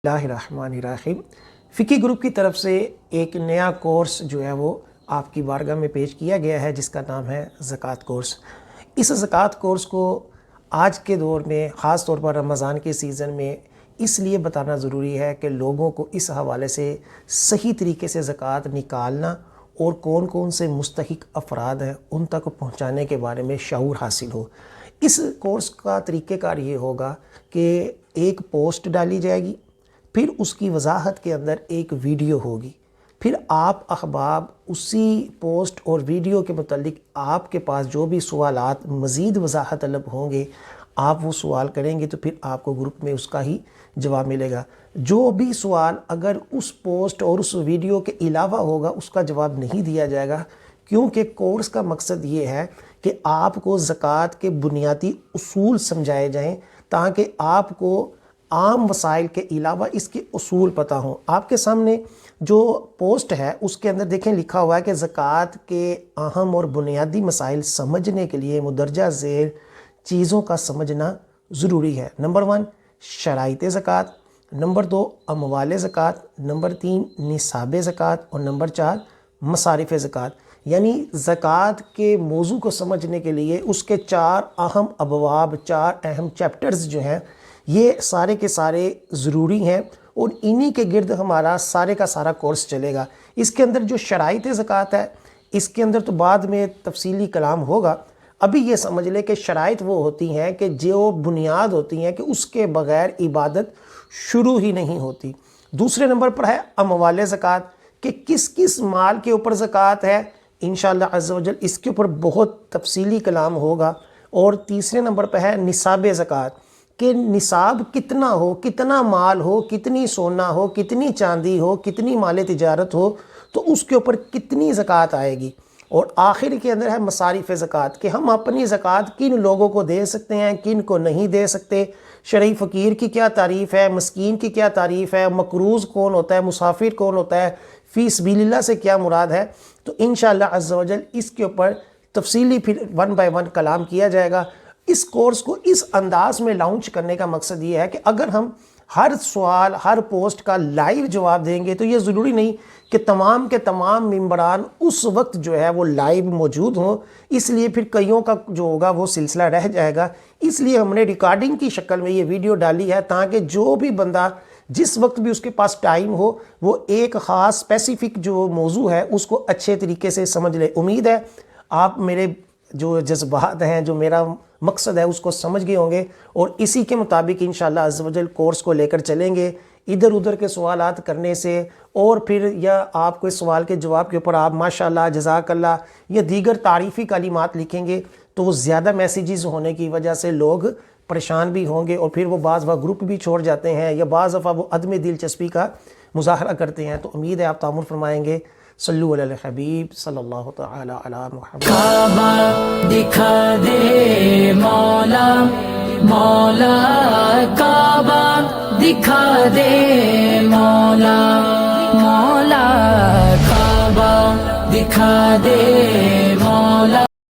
اللہ الرحمن الرحیم۔ فقی گروپ کی طرف سے ایک نیا کورس جو ہے وہ آپ کی بارگاہ میں پیش کیا گیا ہے، جس کا نام ہے زکوٰۃ کورس۔ اس زکوٰۃ کورس کو آج کے دور میں، خاص طور پر رمضان کے سیزن میں اس لیے بتانا ضروری ہے کہ لوگوں کو اس حوالے سے صحیح طریقے سے زکوٰۃ نکالنا اور کون کون سے مستحق افراد ہیں ان تک پہنچانے کے بارے میں شعور حاصل ہو۔ اس کورس کا طریقہ کار یہ ہوگا کہ ایک پوسٹ ڈالی جائے گی، پھر اس کی وضاحت کے اندر ایک ویڈیو ہوگی، پھر آپ احباب اسی پوسٹ اور ویڈیو کے متعلق آپ کے پاس جو بھی سوالات مزید وضاحت طلب ہوں گے، آپ وہ سوال کریں گے تو پھر آپ کو گروپ میں اس کا ہی جواب ملے گا۔ جو بھی سوال اگر اس پوسٹ اور اس ویڈیو کے علاوہ ہوگا اس کا جواب نہیں دیا جائے گا، کیونکہ کورس کا مقصد یہ ہے کہ آپ کو زکوٰۃ کے بنیادی اصول سمجھائے جائیں تاکہ آپ کو عام وسائل کے علاوہ اس کے اصول پتہ ہوں۔ آپ کے سامنے جو پوسٹ ہے اس کے اندر دیکھیں لکھا ہوا ہے کہ زکوٰۃ کے اہم اور بنیادی مسائل سمجھنے کے لیے مندرجہ ذیل چیزوں کا سمجھنا ضروری ہے۔ نمبر 1 شرائط زکوٰۃ، نمبر 2 اموال زکوٰۃ، نمبر 3 نصاب زکوٰۃ اور نمبر 4 مصارف زکوٰۃ۔ یعنی زکوٰۃ کے موضوع کو سمجھنے کے لیے اس کے 4 اہم ابواب، 4 اہم چیپٹرز جو ہیں یہ سارے کے سارے ضروری ہیں، اور انہی کے گرد ہمارا سارے کا سارا کورس چلے گا۔ اس کے اندر جو شرائط زکوٰۃ ہے اس کے اندر تو بعد میں تفصیلی کلام ہوگا۔ ابھی یہ سمجھ لے کہ شرائط وہ ہوتی ہیں کہ جو بنیاد ہوتی ہیں کہ اس کے بغیر عبادت شروع ہی نہیں ہوتی۔ دوسرے نمبر پر ہے اموال زکوٰۃ، کہ کس کس مال کے اوپر زکوٰۃ ہے، انشاءاللہ عز و جل اس کے اوپر بہت تفصیلی کلام ہوگا۔ اور تیسرے نمبر پہ ہے نصاب زکوٰۃ، کہ نصاب کتنا ہو، کتنا مال ہو، کتنی سونا ہو، کتنی چاندی ہو، کتنی مال تجارت ہو تو اس کے اوپر کتنی زکوٰۃ آئے گی۔ اور آخر کے اندر ہے مصارف زکوٰۃ، کہ ہم اپنی زکوٰۃ کن لوگوں کو دے سکتے ہیں، کن کو نہیں دے سکتے، شرعی فقیر کی کیا تعریف ہے، مسکین کی کیا تعریف ہے، مقروض کون ہوتا ہے، مسافر کون ہوتا ہے، فی سبیل اللہ سے کیا مراد ہے۔ تو انشاءاللہ عز و جل اس کے اوپر تفصیلی پھر 1 بائی 1 کلام کیا جائے گا۔ اس کورس کو اس انداز میں لانچ کرنے کا مقصد یہ ہے کہ اگر ہم ہر سوال، ہر پوسٹ کا لائیو جواب دیں گے تو یہ ضروری نہیں کہ تمام کے تمام ممبران اس وقت جو ہے وہ لائیو موجود ہوں، اس لیے پھر کئیوں کا جو ہوگا وہ سلسلہ رہ جائے گا۔ اس لیے ہم نے ریکارڈنگ کی شکل میں یہ ویڈیو ڈالی ہے تاکہ جو بھی بندہ جس وقت بھی اس کے پاس ٹائم ہو وہ ایک خاص اسپیسیفک جو موضوع ہے اس کو اچھے طریقے سے سمجھ لے۔ امید ہے آپ میرے جو جذبات ہیں، جو میرا مقصد ہے اس کو سمجھ گئے ہوں گے، اور اسی کے مطابق انشاءاللہ عز و جل کورس کو لے کر چلیں گے۔ ادھر ادھر کے سوالات کرنے سے اور پھر یا آپ کو سوال کے جواب کے اوپر آپ ماشاءاللہ، جزاک اللہ یا دیگر تعریفی کلمات لکھیں گے تو وہ زیادہ میسیجز ہونے کی وجہ سے لوگ پریشان بھی ہوں گے، اور پھر وہ بعض وقت گروپ بھی چھوڑ جاتے ہیں یا بعض دفعہ وہ عدم دلچسپی کا مظاہرہ کرتے ہیں۔ تو امید ہے آپ تعامل فرمائیں گے۔ صلو علی الحبیب صلی اللہ تعالی علی محمد۔ کعبہ دکھا دے مولا، مولا کعبہ دکھا دے مولا، مولا کعبہ دکھا دے